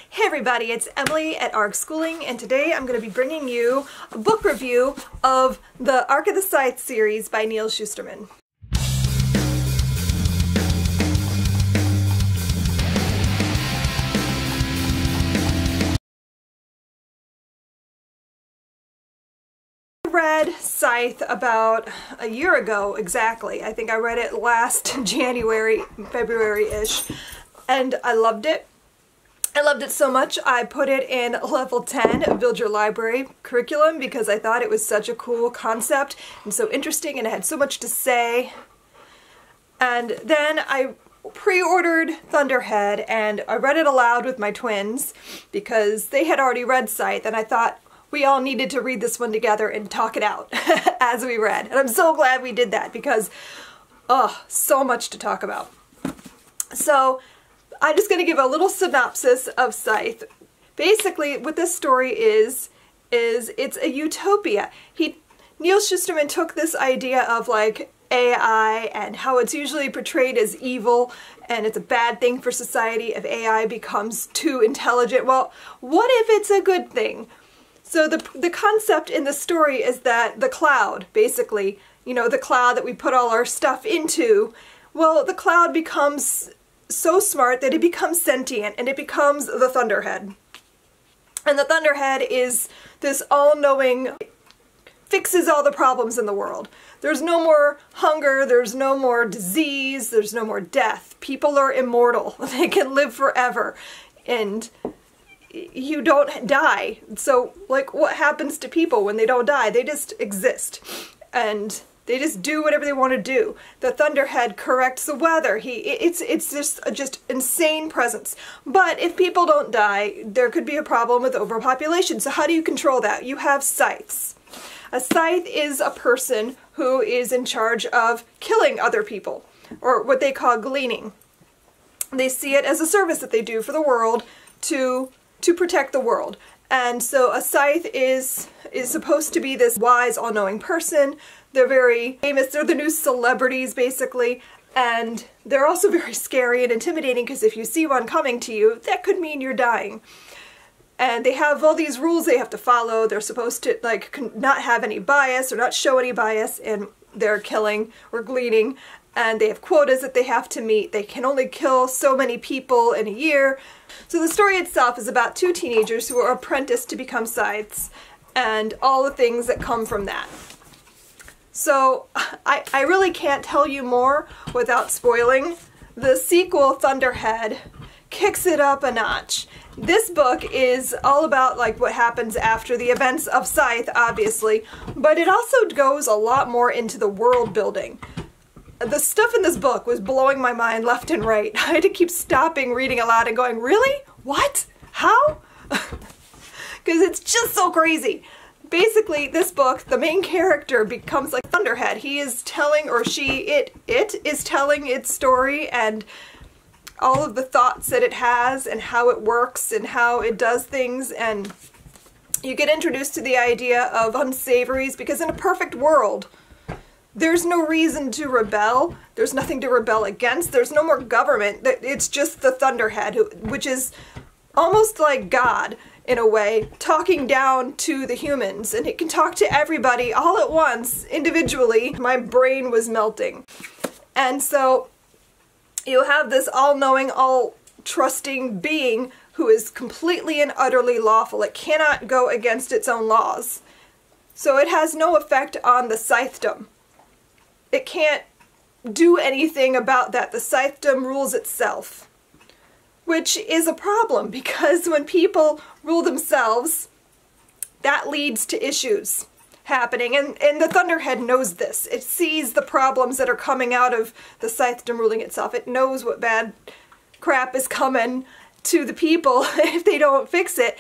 Hey everybody, it's Emily at ARG Schooling, and today I'm going to be bringing you a book review of the Arc of the Scythe series by Neal Shusterman. I read Scythe about a year ago exactly. I think I read it last January, February-ish, and I loved it. I loved it so much I put it in level 10 of Build Your Library curriculum because I thought it was such a cool concept and so interesting and it had so much to say. And then I pre-ordered Thunderhead and I read it aloud with my twins because they had already read Scythe and I thought we all needed to read this one together and talk it out as we read. And I'm so glad we did that because, oh, so much to talk about. So I'm just going to give a little synopsis of Scythe. Basically, what this story is it's a utopia. Neal Shusterman took this idea of like AI and how it's usually portrayed as evil and it's a bad thing for society if AI becomes too intelligent. Well, what if it's a good thing? So the concept in the story is that the cloud, basically, you know, the cloud that we put all our stuff into, well, the cloud becomes so smart that it becomes sentient and it becomes the Thunderhead. And the Thunderhead is this all-knowing, fixes all the problems in the world. There's no more hunger, there's no more disease, there's no more death. People are immortal. They can live forever. And you don't die. So, like, what happens to people when they don't die? They just exist. And they just do whatever they want to do. The Thunderhead corrects the weather. It's just insane presence. But if people don't die, there could be a problem with overpopulation. So how do you control that? You have scythes. A scythe is a person who is in charge of killing other people, or what they call gleaning. They see it as a service that they do for the world to protect the world. And so a scythe is supposed to be this wise, all-knowing person. They're very famous. They're the new celebrities, basically. And they're also very scary and intimidating because if you see one coming to you, that could mean you're dying. And they have all these rules they have to follow. They're supposed to, like, not have any bias or not show any bias in their killing or gleaning. And they have quotas that they have to meet. They can only kill so many people in a year. So the story itself is about two teenagers who are apprenticed to become scythes and all the things that come from that. So I really can't tell you more without spoiling. The sequel, Thunderhead, kicks it up a notch. This book is all about like what happens after the events of Scythe, obviously, but it also goes a lot more into the world building. The stuff in this book was blowing my mind left and right. I had to keep stopping reading aloud and going, really? What? How? Because it's just so crazy. Basically, this book, the main character becomes like Thunderhead. He is telling, or it is telling its story and all of the thoughts that it has and how it works and how it does things. And you get introduced to the idea of unsavories because in a perfect world, there's no reason to rebel. There's nothing to rebel against. There's no more government. It's just the Thunderhead, which is almost like God, in a way, talking down to the humans. And it can talk to everybody all at once, individually. My brain was melting. And so you have this all-knowing, all-trusting being who is completely and utterly lawful. It cannot go against its own laws. So it has no effect on the scythedom. It can't do anything about that. The scythedom rules itself, which is a problem because when people rule themselves, that leads to issues happening. And the Thunderhead knows this. It sees the problems that are coming out of the scythedom ruling itself. It knows what bad crap is coming to the people if they don't fix it,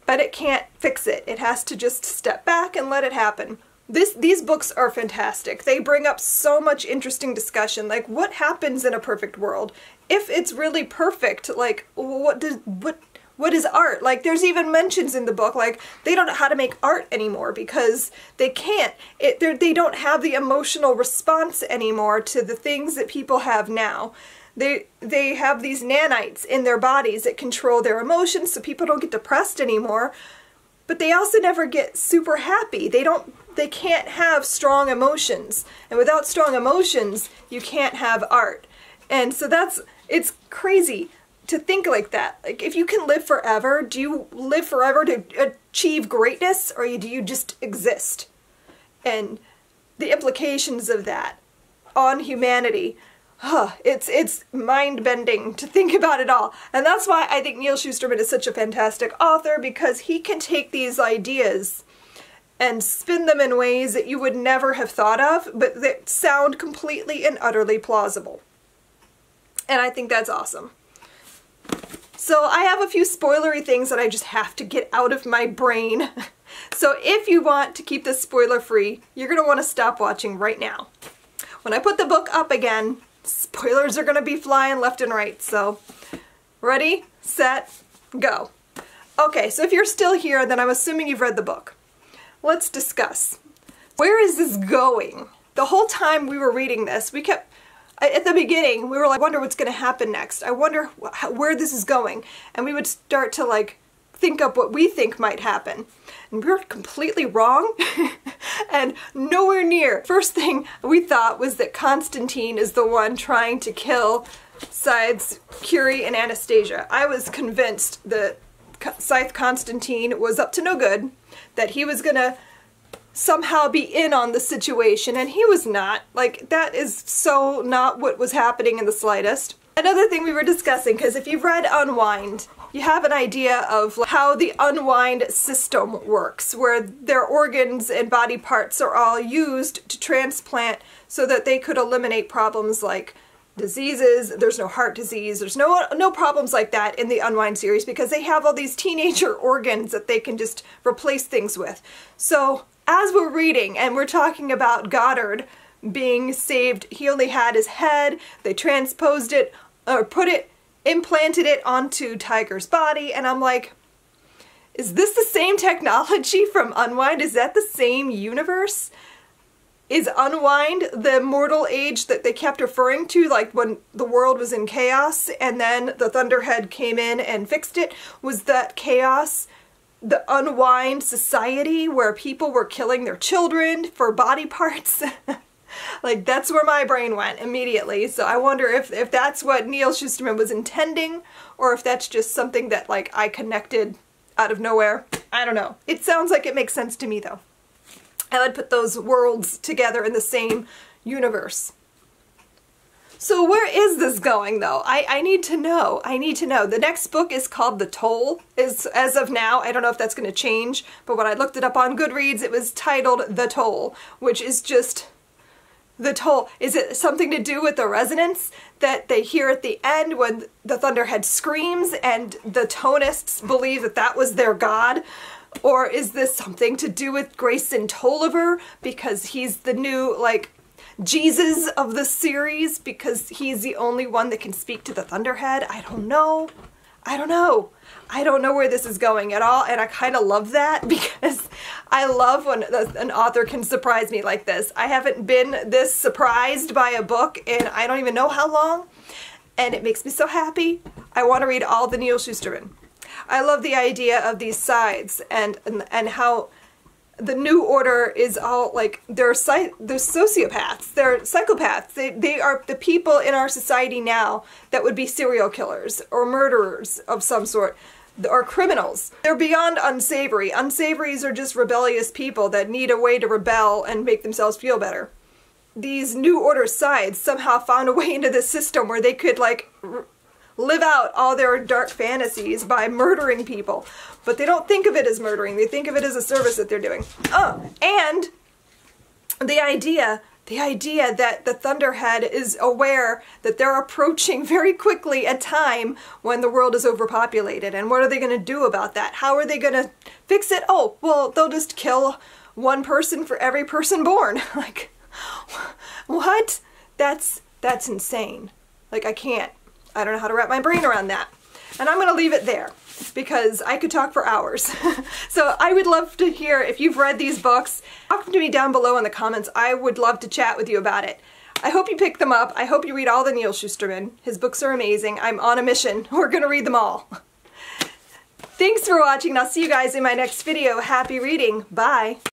but it can't fix it. It has to just step back and let it happen. These books are fantastic. They bring up so much interesting discussion, like what happens in a perfect world? If it's really perfect, like what is art? Like there's even mentions in the book, like they don't know how to make art anymore because they can't. They don't have the emotional response anymore to the things that people have now. They have these nanites in their bodies that control their emotions so people don't get depressed anymore. But they also never get super happy. They can't have strong emotions. And without strong emotions, you can't have art. And so it's crazy to think like that. Like, if you can live forever, do you live forever to achieve greatness, or do you just exist? And the implications of that on humanity, it's mind-bending to think about it all. And that's why I think Neal Shusterman is such a fantastic author, because he can take these ideas and spin them in ways that you would never have thought of, but that sound completely and utterly plausible. And I think that's awesome. So I have a few spoilery things that I just have to get out of my brain. So if you want to keep this spoiler free, you're going to want to stop watching right now. When I put the book up again, spoilers are going to be flying left and right. So ready, set, go. Okay, so if you're still here, then I'm assuming you've read the book. Let's discuss. Where is this going? The whole time we were reading this, we kept, at the beginning, we were like, I wonder what's going to happen next. I wonder where this is going. And we would start to like think up what we think might happen. And we were completely wrong and nowhere near. First thing we thought was that Constantine is the one trying to kill Scythe's Curie and Anastasia. I was convinced that Scythe Constantine was up to no good, that he was gonna somehow be in on the situation, and he was not. Like, that is so not what was happening in the slightest. Another thing we were discussing, because if you've read Unwind, you have an idea of how the Unwind system works, where their organs and body parts are all used to transplant so that they could eliminate problems like diseases. There's no heart disease. There's no problems like that in the Unwind series, because they have all these teenager organs that they can just replace things with. So as we're reading and we're talking about Goddard being saved, he only had his head, they transposed it, or implanted it onto Tiger's body, and I'm like, is this the same technology from Unwind? Is that the same universe? Is Unwind the mortal age that they kept referring to, like when the world was in chaos and then the Thunderhead came in and fixed it? Was that chaos the Unwind society where people were killing their children for body parts? Like, that's where my brain went immediately. So I wonder if that's what Neal Shusterman was intending, or if that's just something that, like, I connected out of nowhere. I don't know. It sounds like it makes sense to me, though. I would put those worlds together in the same universe. So where is this going, though? I need to know. I need to know. The next book is called The Toll. As of now, I don't know if that's going to change, but when I looked it up on Goodreads, it was titled The Toll, which is just the toll. Is it something to do with the resonance that they hear at the end when the Thunderhead screams and the Tonists believe that that was their god? Or is this something to do with Grayson Tolliver, because he's the new, like, Jesus of the series, because he's the only one that can speak to the Thunderhead? I don't know. I don't know. I don't know where this is going at all, and I kind of love that, because I love when an author can surprise me like this. I haven't been this surprised by a book in I don't even know how long, and it makes me so happy. I want to read all the Neal Shusterman. I love the idea of these sides and how the New Order is all like, they're sociopaths, they're psychopaths. They are the people in our society now that would be serial killers or murderers of some sort, or criminals. They're beyond unsavory. Unsavories are just rebellious people that need a way to rebel and make themselves feel better. These New Order sides somehow found a way into this system where they could, like, live out all their dark fantasies by murdering people. But they don't think of it as murdering. They think of it as a service that they're doing. Oh, and the idea that the Thunderhead is aware that they're approaching very quickly a time when the world is overpopulated. And what are they going to do about that? How are they going to fix it? Oh, well, they'll just kill one person for every person born. Like, what? That's insane. Like, I don't know how to wrap my brain around that. And I'm going to leave it there, because I could talk for hours. So I would love to hear if you've read these books. Talk to me down below in the comments. I would love to chat with you about it. I hope you pick them up. I hope you read all the Neal Shusterman. His books are amazing. I'm on a mission. We're gonna read them all. Thanks for watching, and I'll see you guys in my next video. Happy reading. Bye.